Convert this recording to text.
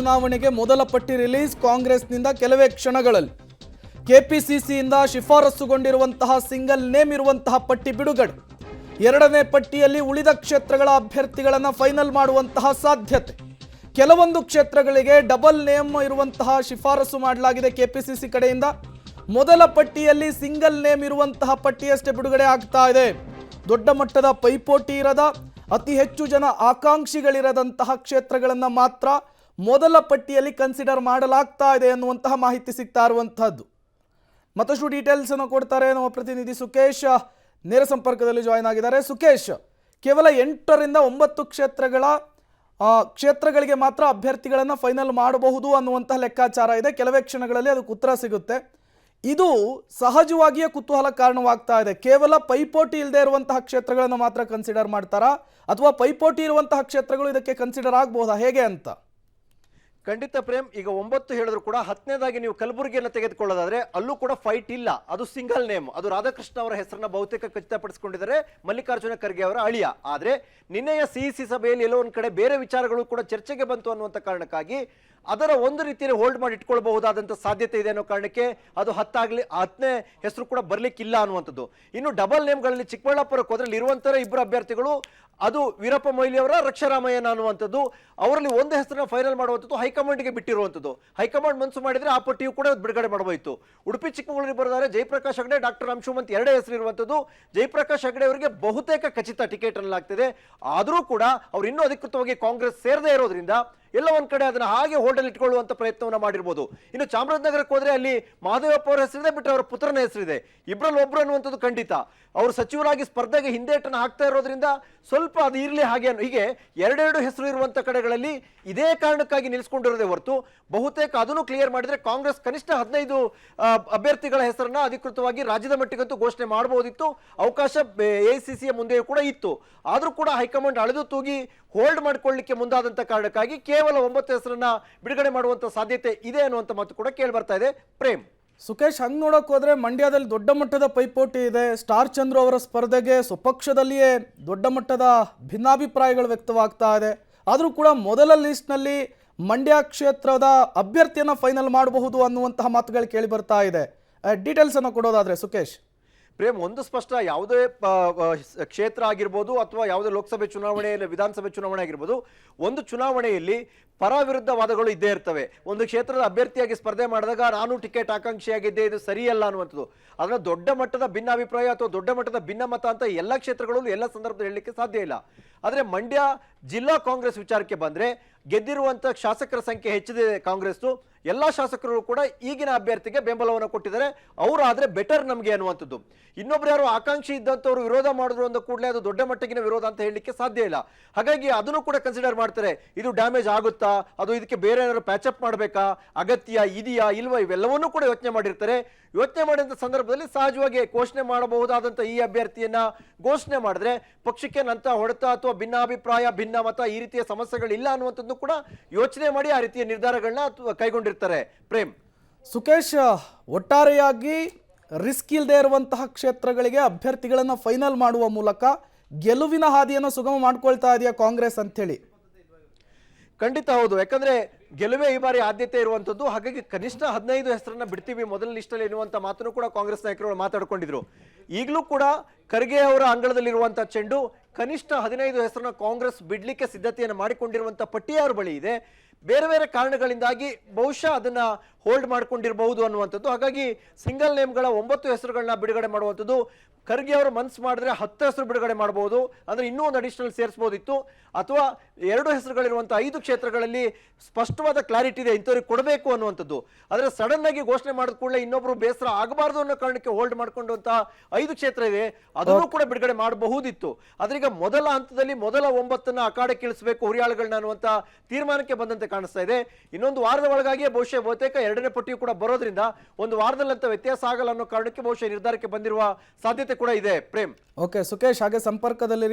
ಚುನಾವಣೆಗೆ ಮೊದಲ ಪಟ್ಟಿ ರಿಲೀಸ್ ಕಾಂಗ್ರೆಸ್ನಿಂದ ಕೆಲವೇ ಕ್ಷಣಗಳಲ್ಲಿ ಕೆಪಿಸಿಸಿಯಿಂದ ಶಿಫಾರಸುಗೊಂಡಿರುವಂತಹ ಸಿಂಗಲ್ ನೇಮ್ ಇರುವಂತಹ ಪಟ್ಟಿ ಬಿಡುಗಡೆ. ಎರಡನೇ ಪಟ್ಟಿಯಲ್ಲಿ ಉಳಿದ ಕ್ಷೇತ್ರಗಳ ಅಭ್ಯರ್ಥಿಗಳನ್ನು ಫೈನಲ್ ಮಾಡುವಂತಹ ಸಾಧ್ಯತೆ. ಕೆಲವೊಂದು ಕ್ಷೇತ್ರಗಳಿಗೆ ಡಬಲ್ ನೇಮ್ ಇರುವಂತಹ ಶಿಫಾರಸು ಮಾಡಲಾಗಿದೆ ಕೆಪಿಸಿಸಿ ಕಡೆಯಿಂದ. ಮೊದಲ ಪಟ್ಟಿಯಲ್ಲಿ ಸಿಂಗಲ್ ನೇಮ್ ಇರುವಂತಹ ಪಟ್ಟಿಯಷ್ಟೇ ಬಿಡುಗಡೆ ಆಗ್ತಾ ಇದೆ. ದೊಡ್ಡ ಮಟ್ಟದ ಪೈಪೋಟಿ ಇರದ, ಅತಿ ಹೆಚ್ಚು ಜನ ಆಕಾಂಕ್ಷಿಗಳಿರದಂತಹ ಕ್ಷೇತ್ರಗಳನ್ನು ಮಾತ್ರ ಮೊದಲ ಪಟ್ಟಿಯಲ್ಲಿ ಕನ್ಸಿಡರ್ ಮಾಡಲಾಗ್ತಾ ಇದೆ ಅನ್ನುವಂತಹ ಮಾಹಿತಿ ಸಿಗ್ತಾ ಇರುವಂತಹದ್ದು. ಮತ್ತಷ್ಟು ಡೀಟೇಲ್ಸ್ ಅನ್ನು ಕೊಡ್ತಾರೆ ನಮ್ಮ ಪ್ರತಿನಿಧಿ ಸುಕೇಶ್, ನೇರ ಸಂಪರ್ಕದಲ್ಲಿ ಜಾಯಿನ್ ಆಗಿದ್ದಾರೆ. ಸುಕೇಶ್, ಕೇವಲ 8 ರಿಂದ 9 ಕ್ಷೇತ್ರಗಳಿಗೆ ಮಾತ್ರ ಅಭ್ಯರ್ಥಿಗಳನ್ನು ಫೈನಲ್ ಮಾಡಬಹುದು ಅನ್ನುವಂತಹ ಲೆಕ್ಕಾಚಾರ ಇದೆ. ಕೆಲವೇ ಕ್ಷಣಗಳಲ್ಲಿ ಅದಕ್ಕೆ ಉತ್ತರ ಸಿಗುತ್ತೆ. ಇದು ಸಹಜವಾಗಿಯೇ ಕುತೂಹಲ ಕಾರಣವಾಗ್ತಾ ಇದೆ. ಕೇವಲ ಪೈಪೋಟಿ ಇಲ್ಲದೆ ಇರುವಂತಹ ಕ್ಷೇತ್ರಗಳನ್ನು ಮಾತ್ರ ಕನ್ಸಿಡರ್ ಮಾಡ್ತಾರಾ, ಅಥವಾ ಪೈಪೋಟಿ ಇರುವಂತಹ ಕ್ಷೇತ್ರಗಳು ಇದಕ್ಕೆ ಕನ್ಸಿಡರ್ ಆಗಬಹುದಾ, ಹೇಗೆ ಅಂತ? ಖಂಡಿತ ಪ್ರೇಮ್, ಈಗ 9 ಹೇಳಿದ್ರು ಕೂಡ 10ನೇದಾಗಿ ನೀವು ಕಲಬುರಗಿಯನ್ನು ತೆಗೆದುಕೊಳ್ಳೋದಾದ್ರೆ ಅಲ್ಲೂ ಕೂಡ ಫೈಟ್ ಇಲ್ಲ. ಅದು ಸಿಂಗಲ್ ನೇಮ್. ಅದು ರಾಧಾಕೃಷ್ಣ ಅವರ ಹೆಸರನ್ನ ಬಹುತೇಕ ಖಚಿತಪಡಿಸಿಕೊಂಡಿದ್ದಾರೆ, ಮಲ್ಲಿಕಾರ್ಜುನ ಖರ್ಗೆ ಅವರ ಅಳಿಯ. ಆದ್ರೆ ನಿನ್ನೆಯ ಸಿಇಸಿ ಸಭೆಯಲ್ಲಿ ಎಲ್ಲೋ ಒಂದ್ ಕಡೆ ಬೇರೆ ವಿಚಾರಗಳು ಕೂಡ ಚರ್ಚೆಗೆ ಬಂತು ಅನ್ನುವಂಥ ಕಾರಣಕ್ಕಾಗಿ ಅದರ ಒಂದು ರೀತಿಯಲ್ಲಿ ಹೋಲ್ಡ್ ಮಾಡಿ ಇಟ್ಕೊಳ್ಬಹುದಾದಂಥ ಸಾಧ್ಯತೆ ಇದೆ ಅನ್ನೋ ಕಾರಣಕ್ಕೆ ಅದು 10ನೇ ಹೆಸರು ಕೂಡ ಬರ್ಲಿಕ್ಕಿಲ್ಲ ಅನ್ನುವಂಥದ್ದು. ಇನ್ನು ಡಬಲ್ ನೇಮ್ಗಳಲ್ಲಿ ಚಿಕ್ಕಬಳ್ಳಾಪುರಕ್ಕೆ ಹೋದ್ರೆ ಇರುವಂತಹ 2 ಅಭ್ಯರ್ಥಿಗಳು, ಅದು ವೀರಪ್ಪ ಮೊಯ್ಲಿ ಅವರ ರಕ್ಷಾರಾಮಯ್ಯನ ಅನ್ನುವಂಥದ್ದು. ಅವರಲ್ಲಿ ಒಂದು ಹೆಸರನ್ನ ಫೈನಲ್ ಮಾಡುವಂಥದ್ದು ಹೈಕಮಾಂಡ್ಗೆ ಬಿಟ್ಟಿರುವಂಥದ್ದು. ಹೈಕಮಾಂಡ್ ಮನಸ್ಸು ಮಾಡಿದ್ರೆ ಆ ಪಟ್ಟಿಯು ಕೂಡ ಬಿಡುಗಡೆ ಮಾಡಬಹುದು. ಉಡುಪಿ ಚಿಕ್ಕಮಗಳೂರಿಗೆ ಬರೋದಾದ್ರೆ ಜಯಪ್ರಕಾಶ್ ಹೆಗಡೆ, ಡಾಕ್ಟರ್ ಅಂಶುಮಂತ್ 2 ಹೆಸರು ಇರುವಂಥದ್ದು. ಜಯಪ್ರಕಾಶ್ ಹೆಗಡೆ ಅವರಿಗೆ ಬಹುತೇಕ ಖಚಿತ ಟಿಕೆಟ್ ಅನ್ನಲಾಗ್ತಿದೆ. ಆದರೂ ಕೂಡ ಅವ್ರು ಇನ್ನೂ ಅಧಿಕೃತವಾಗಿ ಕಾಂಗ್ರೆಸ್ ಸೇರದೇ ಇರೋದ್ರಿಂದ ಎಲ್ಲ ಒಂದ್ ಕಡೆ ಅದನ್ನ ಹಾಗೆ ಹೋಲ್ಡಲ್ಲಿ ಇಟ್ಕೊಳ್ಳುವಂತ ಪ್ರಯತ್ನವನ್ನ ಮಾಡಿರ್ಬೋದು. ಇನ್ನು ಚಾಮರಾಜನಗರಕ್ಕೆ ಹೋದ್ರೆ ಅಲ್ಲಿ ಮಹದೇವಪ್ಪ ಅವರ ಹೆಸರಿದೆ, ಬಿಟ್ಟರೆ ಅವರ ಪುತ್ರನ ಹೆಸರಿದೆ. ಇಬ್ಬರಲ್ಲಿ ಒಬ್ರು ಅನ್ನುವಂಥದ್ದು ಖಂಡಿತ. ಅವರು ಸಚಿವರಾಗಿ ಸ್ಪರ್ಧೆಗೆ ಹಿಂದೇಟನ್ನು ಹಾಕ್ತಾ ಇರೋದ್ರಿಂದ ಸ್ವಲ್ಪ ಅದು ಇರಲಿ ಹಾಗೆ ಹೀಗೆ 2 ಹೆಸರು ಇರುವಂತ ಕಡೆಗಳಲ್ಲಿ ಇದೇ ಕಾರಣಕ್ಕಾಗಿ ನಿಲ್ಲಿಸ್ಕೊಂಡಿರೋದೇ ಹೊರತು ಬಹುತೇಕ ಅದನ್ನು ಕ್ಲಿಯರ್ ಮಾಡಿದ್ರೆ ಕಾಂಗ್ರೆಸ್ ಕನಿಷ್ಠ 15 ಅಭ್ಯರ್ಥಿಗಳ ಹೆಸರನ್ನ ಅಧಿಕೃತವಾಗಿ ರಾಜ್ಯದ ಮಟ್ಟಿಗಂತೂ ಘೋಷಣೆ ಮಾಡಬಹುದಿತ್ತು. ಅವಕಾಶ ಎಐಸಿಸಿಯ ಮುಂದೆಯೂ ಕೂಡ ಇತ್ತು. ಆದ್ರೂ ಕೂಡ ಹೈಕಮಾಂಡ್ ಅಳೆದು ತೂಗಿ ಹೋಲ್ಡ್ ಮಾಡ್ಕೊಳ್ಳಿಕ್ಕೆ ಮುಂದಾದಂತ ಕಾರಣಕ್ಕಾಗಿ ಕೇವಲ 9 ಹೆಸರನ್ನ ಬಿಡುಗಡೆ ಮಾಡುವಂತ ಸಾಧ್ಯತೆ ಇದೆ ಅನ್ನುವಂತ ಮಾತು ಕೂಡ ಕೇಳಿ ಬರ್ತಾ ಇದೆ. ಪ್ರೇಮ್, ಸುಕೇಶ್, ಹಂಗೆ ನೋಡೋಕೆ ಹೋದರೆ ಮಂಡ್ಯದಲ್ಲಿ ದೊಡ್ಡ ಮಟ್ಟದ ಪೈಪೋಟಿ ಇದೆ. ಸ್ಟಾರ್ ಚಂದ್ರು ಅವರ ಸ್ಪರ್ಧೆಗೆ ಸ್ವಪಕ್ಷದಲ್ಲಿಯೇ ದೊಡ್ಡ ಮಟ್ಟದ ಭಿನ್ನಾಭಿಪ್ರಾಯಗಳು ವ್ಯಕ್ತವಾಗ್ತಾ ಇದೆ. ಆದರೂ ಕೂಡ ಮೊದಲ ಲಿಸ್ಟ್ನಲ್ಲಿ ಮಂಡ್ಯ ಕ್ಷೇತ್ರದ ಅಭ್ಯರ್ಥಿಯನ್ನು ಫೈನಲ್ ಮಾಡಬಹುದು ಅನ್ನುವಂತಹ ಮಾತುಗಳು ಕೇಳಿ ಬರ್ತಾ ಇದೆ. ಡೀಟೇಲ್ಸ್ ಅನ್ನು ಕೊಡೋದಾದ್ರೆ ಸುಕೇಶ್. ಪ್ರೇಮ್, ಒಂದು ಸ್ಪಷ್ಟ, ಯಾವುದೇ ಕ್ಷೇತ್ರ ಆಗಿರ್ಬೋದು ಅಥವಾ ಯಾವುದೇ ಲೋಕಸಭೆ ಚುನಾವಣೆ, ವಿಧಾನಸಭೆ ಚುನಾವಣೆ ಆಗಿರ್ಬೋದು, ಒಂದು ಚುನಾವಣೆಯಲ್ಲಿ ಪರ ವಿರುದ್ಧ ವಾದಗಳು ಇದ್ದೇ ಇರ್ತವೆ. ಒಂದು ಕ್ಷೇತ್ರದ ಅಭ್ಯರ್ಥಿಯಾಗಿ ಸ್ಪರ್ಧೆ ಮಾಡಿದಾಗ ನಾನು ಟಿಕೆಟ್ ಆಕಾಂಕ್ಷಿಯಾಗಿದ್ದೆ, ಇದು ಸರಿಯಲ್ಲ ಅನ್ನುವಂಥದ್ದು. ಅದನ್ನ ದೊಡ್ಡ ಮಟ್ಟದ ಭಿನ್ನಾಭಿಪ್ರಾಯ ಅಥವಾ ದೊಡ್ಡ ಮಟ್ಟದ ಭಿನ್ನಮತ ಅಂತ ಎಲ್ಲ ಕ್ಷೇತ್ರಗಳಲ್ಲೂ ಎಲ್ಲ ಸಂದರ್ಭದಲ್ಲಿ ಹೇಳಲಿಕ್ಕೆ ಸಾಧ್ಯ ಇಲ್ಲ. ಆದರೆ ಮಂಡ್ಯ ಜಿಲ್ಲಾ ಕಾಂಗ್ರೆಸ್ ವಿಚಾರಕ್ಕೆ ಬಂದ್ರೆ ಗೆದ್ದಿರುವಂತ ಶಾಸಕರ ಸಂಖ್ಯೆ ಹೆಚ್ಚಿದೆ ಕಾಂಗ್ರೆಸ್. ಎಲ್ಲಾ ಶಾಸಕರು ಕೂಡ ಈಗಿನ ಅಭ್ಯರ್ಥಿಗೆ ಬೆಂಬಲವನ್ನು ಕೊಟ್ಟಿದ್ದಾರೆ. ಅವರಾದ್ರೆ ಬೆಟರ್ ನಮಗೆ ಅನ್ನುವಂಥದ್ದು. ಇನ್ನೊಬ್ರು ಯಾರು ಆಕಾಂಕ್ಷಿ ಇದ್ದಂಥವ್ರು ವಿರೋಧ ಮಾಡಿದ್ರು ಅಂದ ಕೂಡಲೇ ಅದು ದೊಡ್ಡ ಮಟ್ಟಿಗಿನ ವಿರೋಧ ಅಂತ ಹೇಳಲಿಕ್ಕೆ ಸಾಧ್ಯ ಇಲ್ಲ. ಹಾಗಾಗಿ ಅದನ್ನು ಕೂಡ ಕನ್ಸಿಡರ್ ಮಾಡ್ತಾರೆ. ಇದು ಡ್ಯಾಮೇಜ್ ಆಗುತ್ತಾ, ಅದು ಇದಕ್ಕೆ ಬೇರೆ ಏನಾದ್ರು ಪ್ಯಾಚಪ್ ಮಾಡಬೇಕಾ, ಅಗತ್ಯ ಇದೆಯಾ ಇಲ್ವಾ, ಇವೆಲ್ಲವನ್ನೂ ಕೂಡ ಯೋಚನೆ ಮಾಡಿರ್ತಾರೆ. ಯೋಚನೆ ಮಾಡಿದಂಥ ಸಂದರ್ಭದಲ್ಲಿ ಸಹಜವಾಗಿ ಘೋಷಣೆ ಮಾಡಬಹುದಾದಂಥ ಈ ಅಭ್ಯರ್ಥಿಯನ್ನ ಘೋಷಣೆ ಮಾಡಿದ್ರೆ ಪಕ್ಷಕ್ಕೆ ನಂತ ಹೊಡೆತ ಅಥವಾ ಭಿನ್ನಾಭಿಪ್ರಾಯ, ಭಿನ್ನಮತ ಈ ರೀತಿಯ ಸಮಸ್ಯೆಗಳಿಲ್ಲ ಅನ್ನುವಂಥದ್ದು ಕೂಡ ಯೋಚನೆ ಮಾಡಿ ಆ ರೀತಿಯ ನಿರ್ಧಾರಗಳನ್ನ ಕೈಗೊಂಡಿರ್ತಾರೆ. ಪ್ರೇಮ್, ಸುಕೇಶ್, ಒಟ್ಟಾರೆಯಾಗಿ ರಿಸ್ಕ್ ಇಲ್ಲದೆ ಇರುವಂತಹ ಕ್ಷೇತ್ರಗಳಿಗೆ ಅಭ್ಯರ್ಥಿಗಳನ್ನು ಫೈನಲ್ ಮಾಡುವ ಮೂಲಕ ಗೆಲುವಿನ ಹಾದಿಯನ್ನು ಸುಗಮ ಮಾಡ್ಕೊಳ್ತಾ ಇದೆಯಾ ಕಾಂಗ್ರೆಸ್ ಅಂತೇಳಿ? ಖಂಡಿತ ಹೌದು. ಯಾಕಂದ್ರೆ ಗೆಲುವೇ ಈ ಬಾರಿ ಆದ್ಯತೆ ಇರುವಂತದ್ದು. ಹಾಗಾಗಿ ಕನಿಷ್ಠ 15 ಹೆಸರನ್ನ ಬಿಡ್ತೀವಿ ಮೊದಲ ಲಿಸ್ಟಲ್ಲಿ ಎನ್ನುವಂತ ಮಾತನ್ನು ಕೂಡ ಕಾಂಗ್ರೆಸ್ ನಾಯಕರು ಮಾತಾಡ್ಕೊಂಡಿದ್ರು. ಈಗಲೂ ಕೂಡ ಖರ್ಗೆ ಅವರ ಅಂಗಳದಲ್ಲಿರುವಂತಹ ಚೆಂಡು ಕನಿಷ್ಠ 15 ಹೆಸರನ್ನ ಕಾಂಗ್ರೆಸ್ ಬಿಡ್ಲಿಕ್ಕೆ ಸಿದ್ಧತೆಯನ್ನು ಮಾಡಿಕೊಂಡಿರುವಂತ ಪಟ್ಟಿ ಯಾರ ಬಳಿ ಇದೆ. ಬೇರೆ ಬೇರೆ ಕಾರಣಗಳಿಂದಾಗಿ ಬಹುಶಃ ಅದನ್ನ ಹೋಲ್ಡ್ ಮಾಡ್ಕೊಂಡಿರಬಹುದು ಅನ್ನುವಂಥದ್ದು. ಹಾಗಾಗಿ ಸಿಂಗಲ್ ನೇಮ್ಗಳ 9 ಹೆಸರುಗಳನ್ನ ಬಿಡುಗಡೆ ಮಾಡುವಂಥದ್ದು. ಖರ್ಗೆ ಅವರು ಮನ್ಸು ಮಾಡಿದ್ರೆ 10 ಹೆಸರು ಬಿಡುಗಡೆ ಮಾಡಬಹುದು, ಅಂದ್ರೆ ಇನ್ನೂ ಒಂದು ಅಡಿಷನಲ್ ಸೇರಿಸಬಹುದಿತ್ತು. ಅಥವಾ 2 ಹೆಸರುಗಳಿರುವಂತಹ 5 ಕ್ಷೇತ್ರಗಳಲ್ಲಿ ಸ್ಪಷ್ಟವಾದ ಕ್ಲಾರಿಟಿ ಇದೆ, ಇಂಥವ್ರಿಗೆ ಕೊಡಬೇಕು ಅನ್ನುವಂಥದ್ದು. ಆದರೆ ಸಡನ್ ಆಗಿ ಘೋಷಣೆ ಮಾಡಿದ ಕೂಡಲೇ ಇನ್ನೊಬ್ರು ಬೇಸರ ಆಗಬಾರ್ದು ಅನ್ನೋ ಕಾರಣಕ್ಕೆ ಹೋಲ್ಡ್ ಮಾಡ್ಕೊಂಡಂತಹ 5 ಕ್ಷೇತ್ರ ಇದೆ, ಅದನ್ನು ಕೂಡ ಬಿಡುಗಡೆ ಮಾಡಬಹುದಿತ್ತು. ಆದ್ರೀಗ ಮೊದಲ ಹಂತದಲ್ಲಿ ಮೊದಲ 9ನ್ನ ಅಖಾಡಕ್ಕೆ ಇಳಿಸಬೇಕು ಹುರಿಯಾಳುಗಳನ್ನ ಅನ್ನುವಂತ ತೀರ್ಮಾನಕ್ಕೆ ಬಂದಂತೆ ಕಾಣಿಸ್ತಾ ಇದೆ. ಇನ್ನೊಂದು ವಾರದ ಒಳಗಾಗಿಯೇ ಬಹುತೇಕ 2ನೇ ಪಟ್ಟಿಯು ಕೂಡ ಬರೋದ್ರಿಂದ ಒಂದು ವಾರದಲ್ಲಂತ ವ್ಯತ್ಯಾಸ ಆಗಲ್ಲ ಅನ್ನೋ ಕಾರಣಕ್ಕೆ ಬಹುಶಃ ನಿರ್ಧಾರಕ್ಕೆ ಬಂದಿರುವ ಸಾಧ್ಯತೆ ಕೂಡ ಇದೆ. ಪ್ರೇಮ್, ಓಕೆ ಸುಕೇಶ್, ಹಾಗೆ ಸಂಪರ್ಕದಲ್ಲಿ